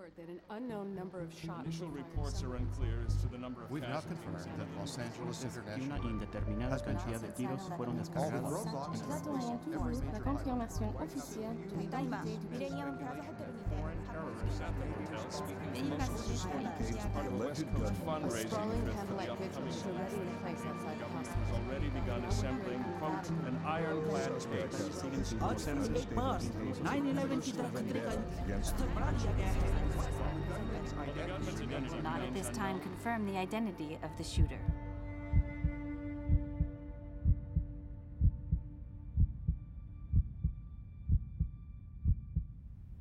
word that an unknown number of shots. Initial reports are unclear as to the number of We've now confirmed that Los Angeles International Una indeterminada cantidad de tiros fueron descargados. La confirmation officielle de l'identité du Sprawling candlelight vigils show ready in place outside the hospital. has already begun assembling, quote, an ironclad case. 9/11 not at this time confirm the identity of the shooter.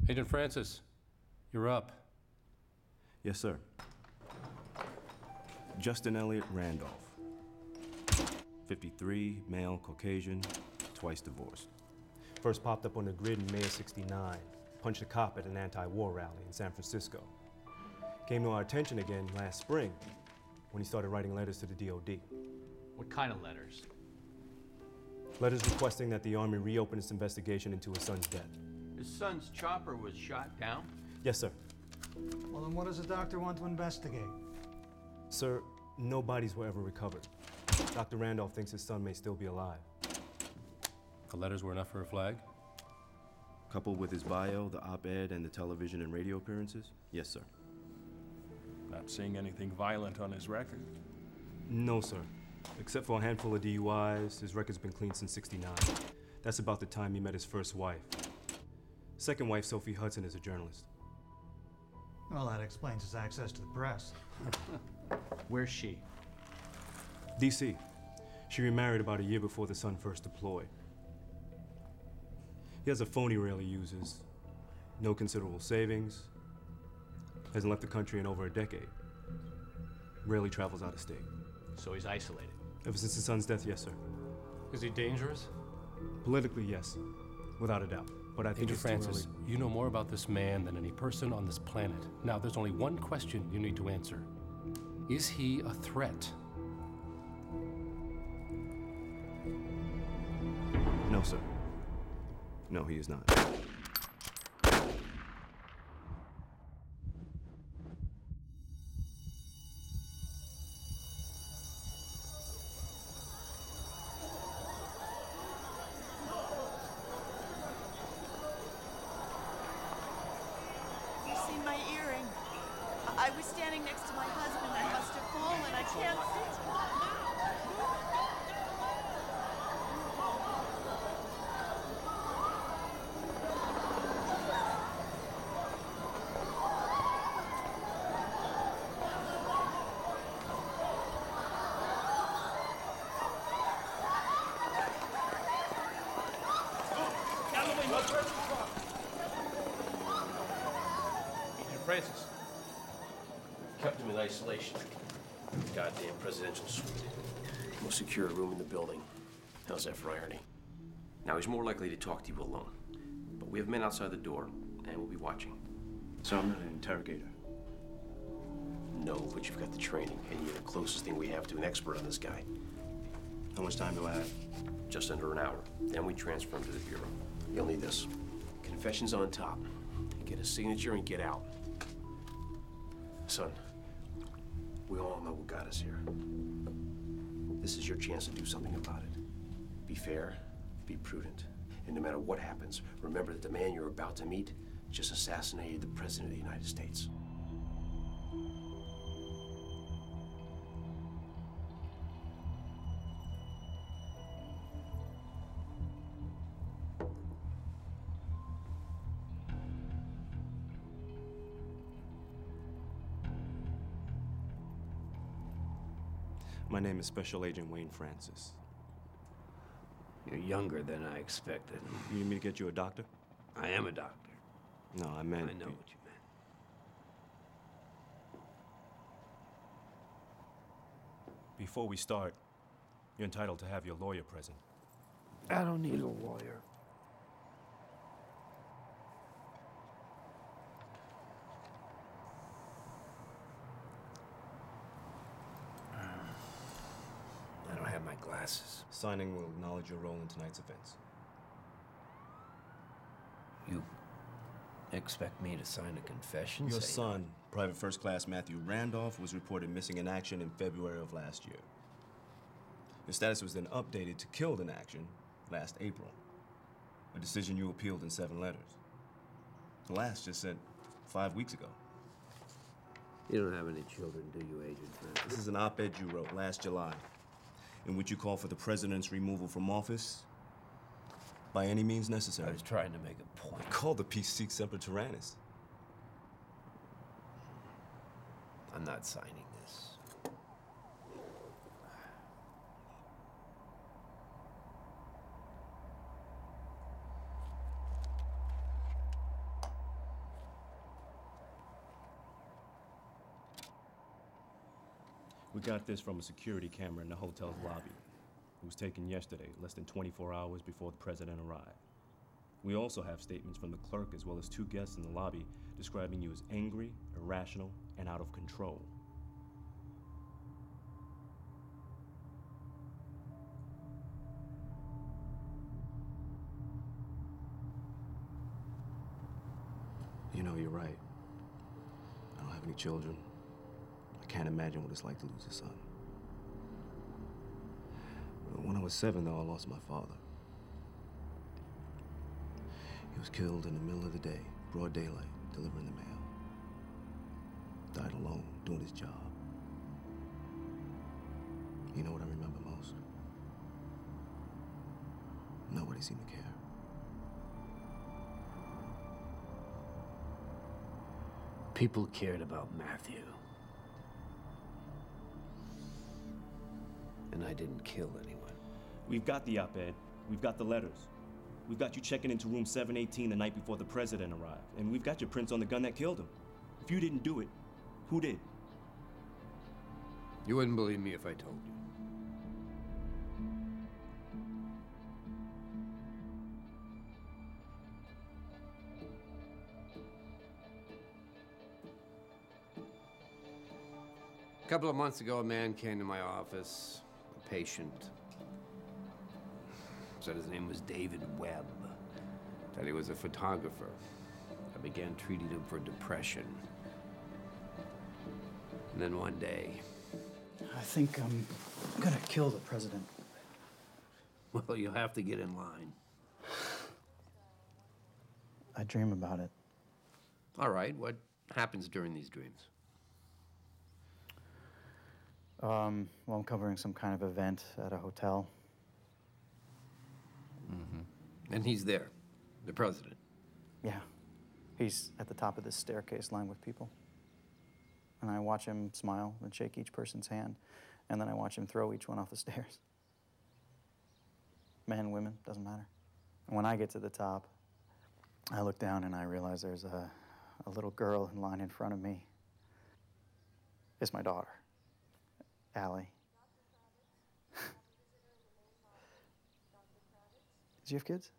Agent Francis, you're up. Yes, sir. Justin Elliott Randolph. 53, male, Caucasian, twice divorced. First popped up on the grid in May of '69. Punched a cop at an anti-war rally in San Francisco. Came to our attention again last spring when he started writing letters to the DOD. What kind of letters? Letters requesting that the Army reopen its investigation into his son's death. His son's chopper was shot down? Yes, sir. Well, then what does the doctor want to investigate? Sir, no bodies were ever recovered. Dr. Randolph thinks his son may still be alive. The letters were enough for a flag? Coupled with his bio, the op-ed, and the television and radio appearances? Yes, sir. Not seeing anything violent on his record. No, sir. Except for a handful of DUIs, his record's been clean since '69. That's about the time he met his first wife. Second wife, Sophie Hudson, is a journalist. Well, that explains his access to the press. Where's she? D.C. She remarried about a year before the son first deployed. He has a phone he rarely uses, no considerable savings, hasn't left the country in over a decade, rarely travels out of state. So he's isolated? Ever since his son's death, yes, sir. Is he dangerous? Politically, yes, without a doubt. But I think Agent it's Francis, too early. you know more about this man than any person on this planet. Now, there's only one question you need to answer. Is he a threat? No, sir. No, he is not. You see my earring? I was standing next to my husband. I must have fallen. I can't see. Francis. Kept him in isolation. Goddamn presidential suite. Most secure room in the building. How's that for irony? Now he's more likely to talk to you alone. But we have men outside the door, and we'll be watching. So I'm not an interrogator. No, but you've got the training, and you're the closest thing we have to an expert on this guy. How much time do I have? Just under an hour. Then we transfer him to the Bureau. You'll need this. Confessions on top. Get a signature and get out. Son, we all know what got us here. This is your chance to do something about it. Be fair, be prudent, and no matter what happens, remember that the man you're about to meet just assassinated the President of the United States. My name is Special Agent Wayne Francis. You're younger than I expected. You need me to get you a doctor? I am a doctor. No, I meant... I know what you meant. Before we start, you're entitled to have your lawyer present. I don't need a lawyer. I don't have my glasses. Signing will acknowledge your role in tonight's events. You expect me to sign a confession? Your son, Private First Class Matthew Randolph, was reported missing in action in February of last year. His status was then updated to killed in action last April, a decision you appealed in 7 letters. The last just sent 5 weeks ago. You don't have any children, do you, Agent Francis? This is an op-ed you wrote last July, in which you call for the president's removal from office by any means necessary. I was trying to make a point. Called the piece Sic Semper Tyrannis. I'm not signing this. We got this from a security camera in the hotel's lobby. It was taken yesterday, less than 24 hours before the president arrived. We also have statements from the clerk as well as 2 guests in the lobby describing you as angry, irrational, and out of control. You know, you're right. I don't have any children. I can't imagine what it's like to lose a son. When I was 7, though, I lost my father. He was killed in the middle of the day, broad daylight, delivering the mail. Died alone, doing his job. You know what I remember most? Nobody seemed to care. People cared about Matthew. And I didn't kill anyone. We've got the op-ed. We've got the letters. We've got you checking into room 718 the night before the president arrived. And we've got your prints on the gun that killed him. If you didn't do it, who did? You wouldn't believe me if I told you. A couple of months ago, a man came to my office, a patient. Said his name was David Webb, that he was a photographer. I began treating him for depression. And then one day... I think I'm gonna kill the president. Well, you'll have to get in line. I dream about it. All right, what happens during these dreams? Well, I'm covering some kind of event at a hotel. Mm-hmm. And he's there, the president. Yeah. He's at the top of this staircase lined with people. And I watch him smile and shake each person's hand, and then I watch him throw each one off the stairs. Men, women, doesn't matter. And when I get to the top, I look down and I realize there's a little girl in line in front of me. It's my daughter, Allie. Do you have kids?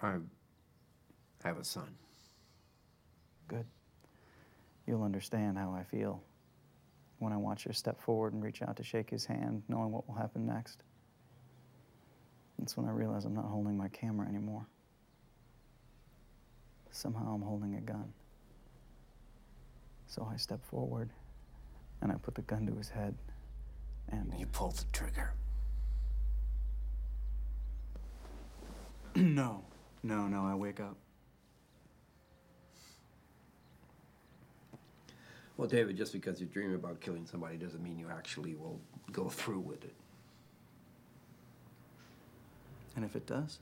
I have a son. Good. You'll understand how I feel when I watch her step forward and reach out to shake his hand, knowing what will happen next. That's when I realize I'm not holding my camera anymore. Somehow I'm holding a gun. So I step forward and I put the gun to his head and... You pulled the trigger. No, I wake up. Well, David, just because you dream about killing somebody doesn't mean you actually will go through with it. And if it does?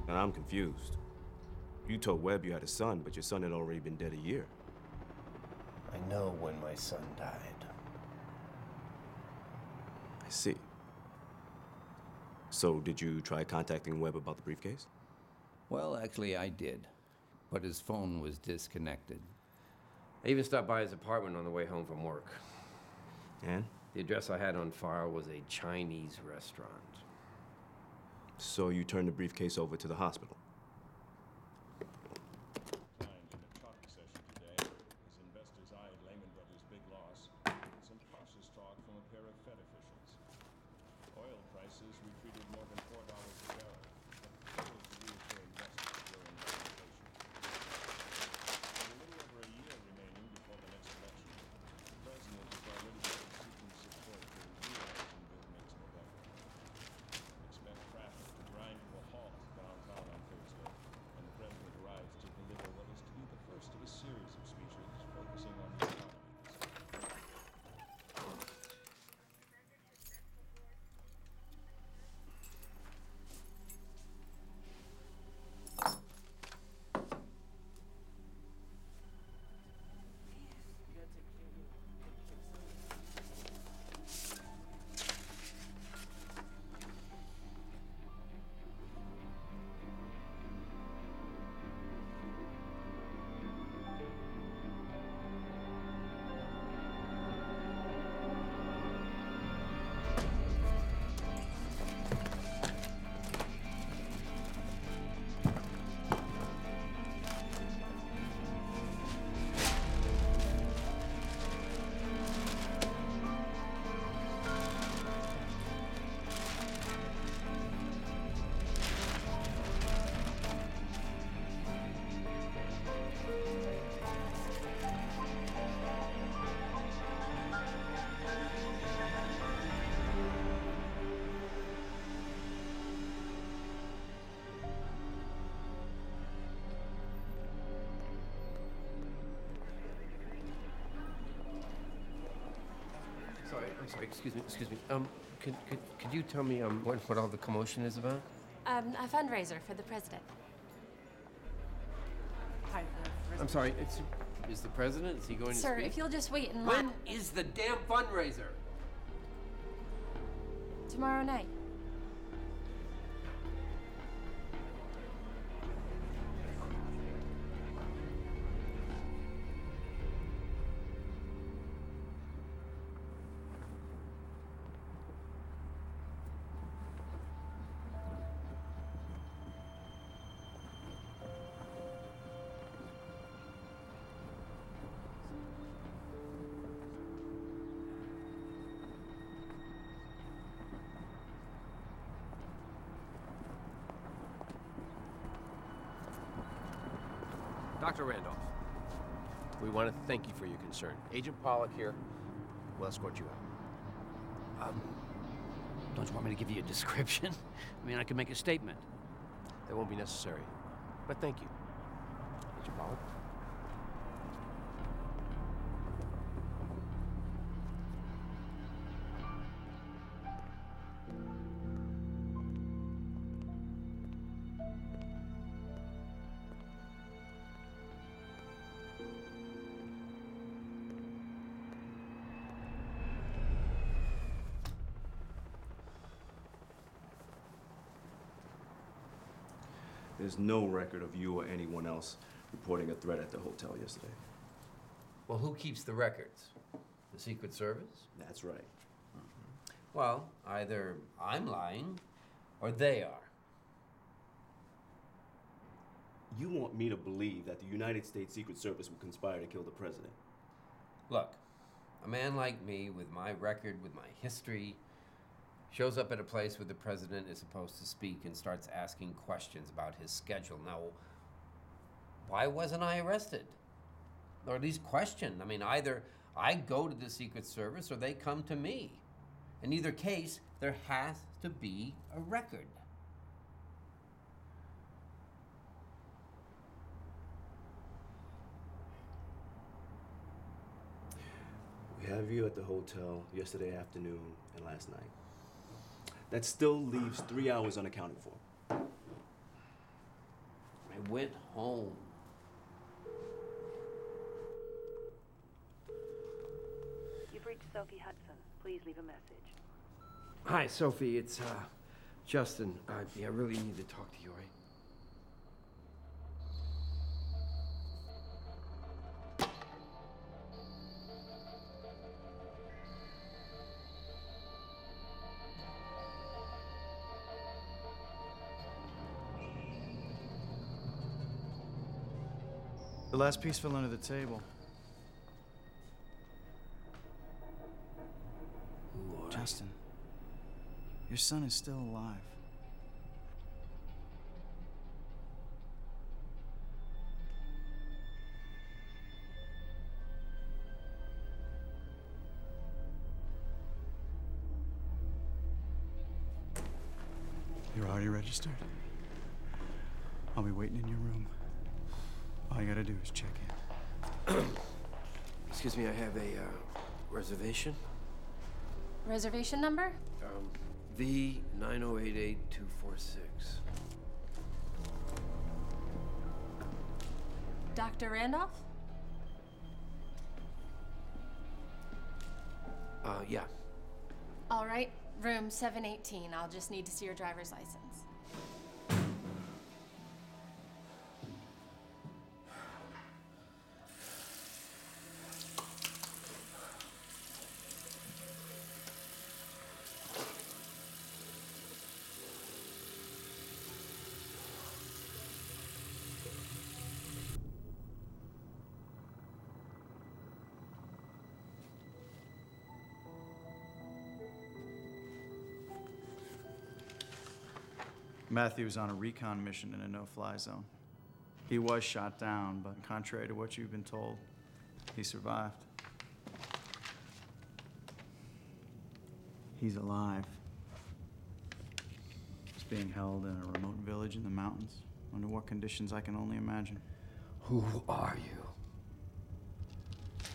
And I'm confused. You told Webb you had a son, but your son had already been dead a year. I know when my son died. I see. So did you try contacting Webb about the briefcase? Well, actually, I did. But his phone was disconnected. I even stopped by his apartment on the way home from work. And? The address I had on file was a Chinese restaurant. So you turned the briefcase over to the hospital? In the chalk session today, as investors eyed Lehman Brothers' big loss, some cautious talk from a pair of Fed officials. Oil prices retreated more than $4 a barrel, but failed to reassure investors during the inflation. With a little over a year remaining before the next election, the president is already seeking support for a re-election bid next November. Expect traffic to grind to a halt downtown on Thursday, and the president arrives to deliver what is to be the first of a series of speeches focusing on the economy. I'm sorry, excuse me. Could you tell me what all the commotion is about? A fundraiser for the president. Hi, I'm sorry, is the president, is he going to Sir, speak? if you'll just wait in line. When is the damn fundraiser? Tomorrow night. Dr. Randolph, we want to thank you for your concern. Agent Pollock here will escort you out. Don't you want me to give you a description? I mean, I can make a statement. That won't be necessary, but thank you. Agent Pollock? There's no record of you or anyone else reporting a threat at the hotel yesterday. Well, who keeps the records? The Secret Service? That's right. Well, either I'm lying or they are. You want me to believe that the United States Secret Service would conspire to kill the president? Look, a man like me with my record, with my history, shows up at a place where the president is supposed to speak and starts asking questions about his schedule. Now, why wasn't I arrested? Or at least questioned? I mean, either I go to the Secret Service or they come to me. In either case, there has to be a record. We have you at the hotel yesterday afternoon and last night. That still leaves 3 hours unaccounted for. I went home. You've reached Sophie Hudson. Please leave a message. Hi, Sophie. It's Justin. I really need to talk to you, all right? The last piece fell under the table. Justin, your son is still alive. You're already registered? I'll be waiting in your room. All you gotta do is check in. Excuse me, I have a reservation. Reservation number? V9088246. Dr. Randolph? Yeah. All right, room 718. I'll just need to see your driver's license. Matthew was on a recon mission in a no-fly zone. He was shot down, but contrary to what you've been told, he survived. He's alive. He's being held in a remote village in the mountains, under what conditions I can only imagine. Who are you?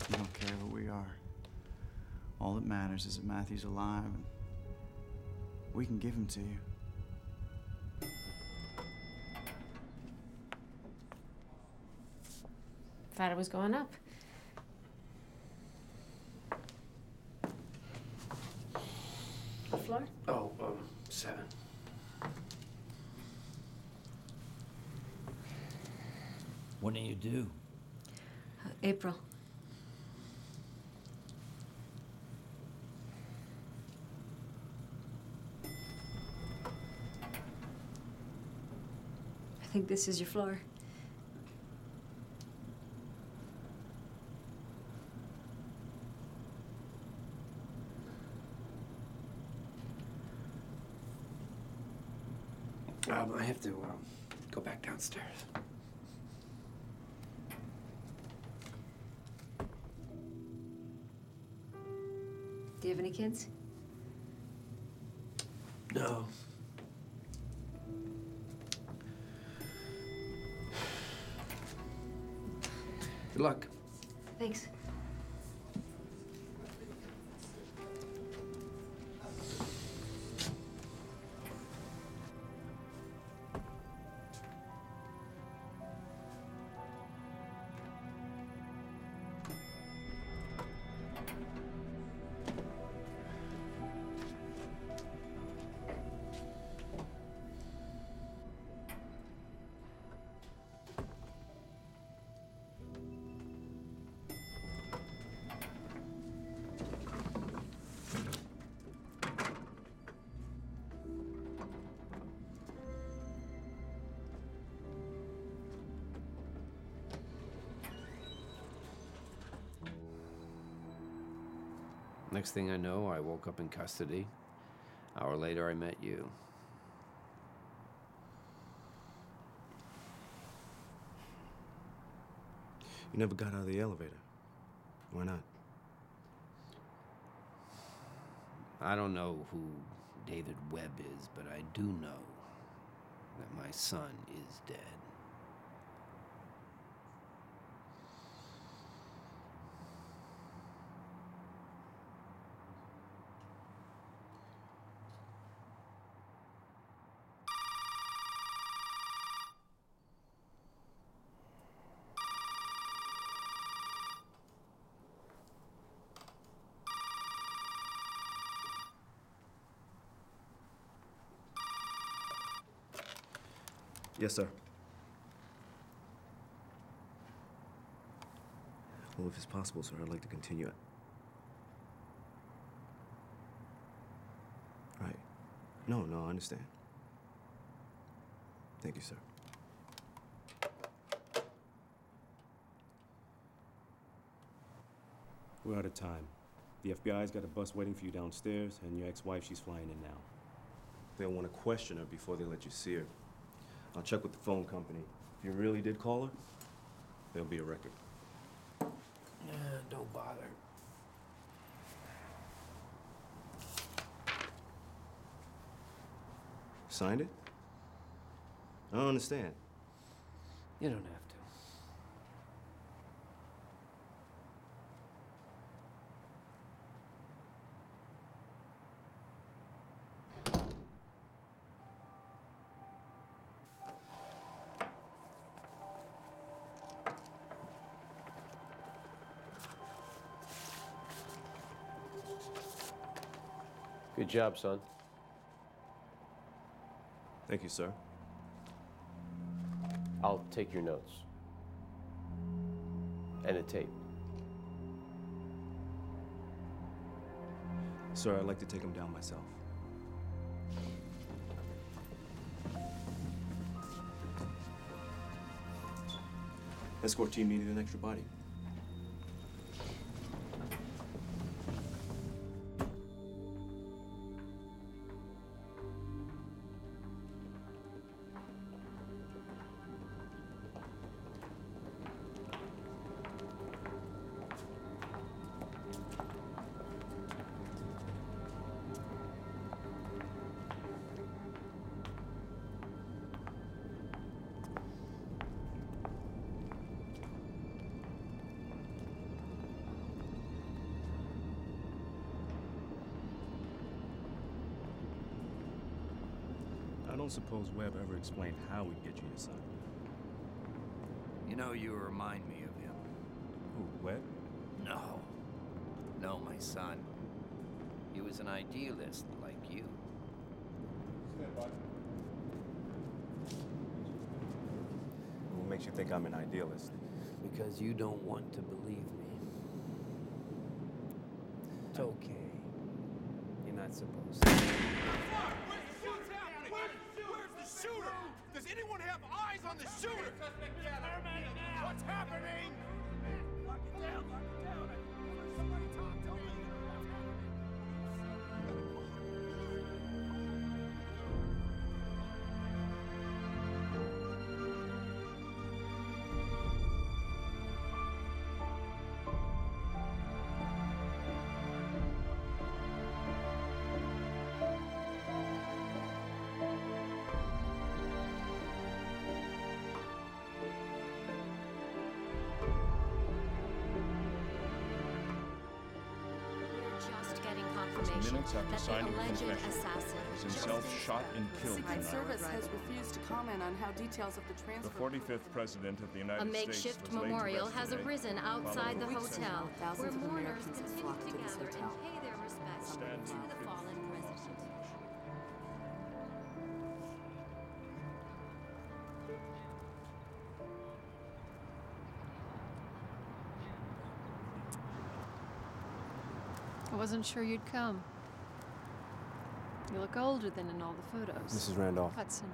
You don't care who we are. All that matters is that Matthew's alive, and we can give him to you. Thought it was going up. What floor? Oh, 7. When do you do? April. I think this is your floor. I have to go back downstairs. Do you have any kids? No. Good luck. Thanks. Next thing I know, I woke up in custody. Hour later, I met you. You never got out of the elevator. Why not? I don't know who David Webb is, but I do know that my son is dead. Yes, sir. Well, if it's possible, sir, I'd like to continue it. Right. No, I understand. Thank you, sir. We're out of time. The FBI's got a bus waiting for you downstairs, and your ex-wife, she's flying in now. They'll want to question her before they let you see her. I'll check with the phone company. If you really did call her, there'll be a record. Yeah, don't bother. Signed it? I don't understand. You don't have to. Good job, son. Thank you, sir. I'll take your notes. And a tape. Sir, I'd like to take him down myself. Escort team needed an extra body. I don't suppose Webb ever explained how we'd get you your son. You know, you remind me of him. Who, Webb? No. No, my son. He was an idealist like you. What makes you think I'm an idealist? Because you don't want to believe me. It's okay. You're not supposed to. Where's the shooter? Does anyone have eyes on the shooter? What's happening? Lock it down, lock it down. Somebody talk to me. Minutes after signing a confession, assassin was himself shot and killed Secret tonight. Service has refused to comment on how details of the transfer. The 45th President of the United A States makeshift was laid to memorial rest has today, arisen outside the following hotel, where Thousands of mourners Americans have continue flocked to to this gather hotel. and pay their respects to the fallen president. I wasn't sure you'd come. You look older than in all the photos. Mrs. Randolph. Hudson.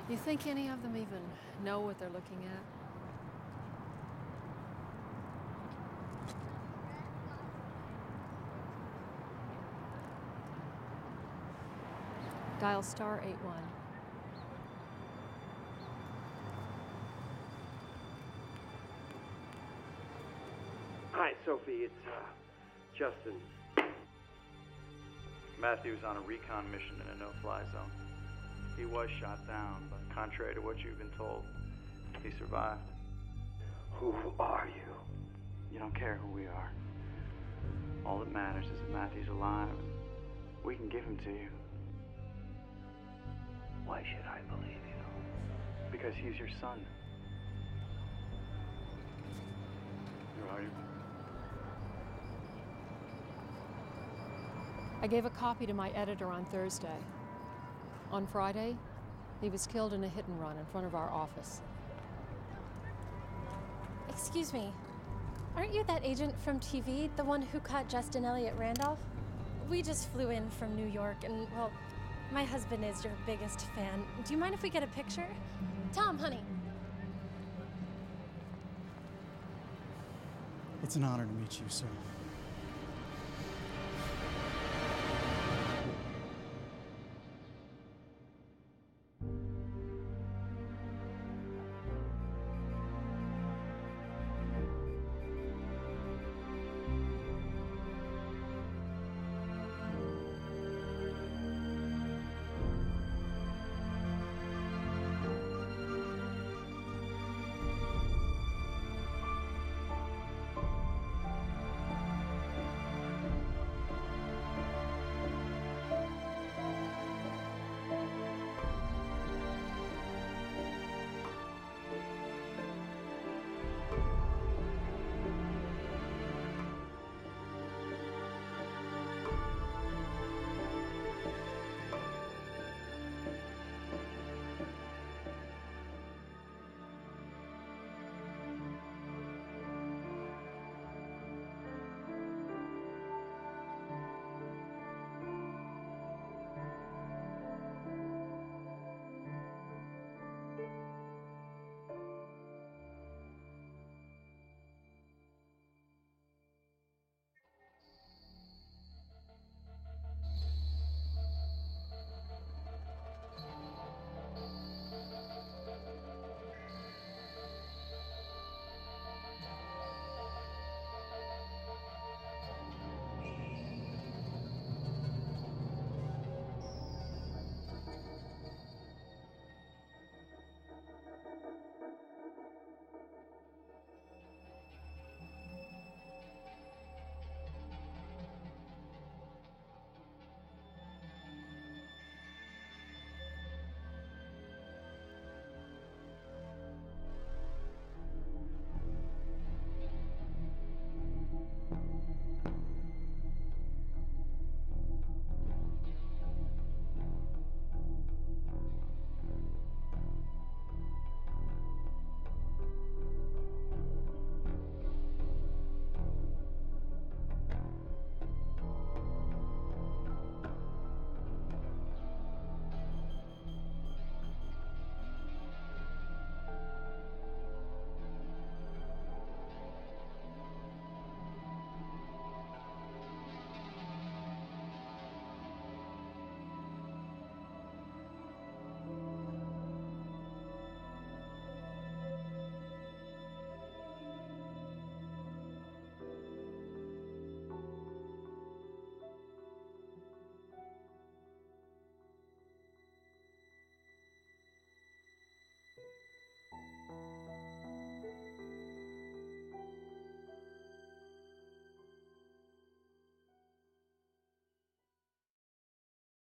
You think any of them even know what they're looking at? Dial star 81. Hi, Sophie. It's Justin. Matthew's on a recon mission in a no-fly zone. He was shot down, but contrary to what you've been told, he survived. Who are you? You don't care who we are. All that matters is that Matthew's alive, and we can give him to you. Why should I believe you? Because he's your son. Who are you? I gave a copy to my editor on Thursday. On Friday, he was killed in a hit and run in front of our office. Excuse me, aren't you that agent from TV, the one who caught Justin Elliott Randolph? We just flew in from New York, and, well, my husband is your biggest fan. Do you mind if we get a picture? Tom, honey. It's an honor to meet you, sir.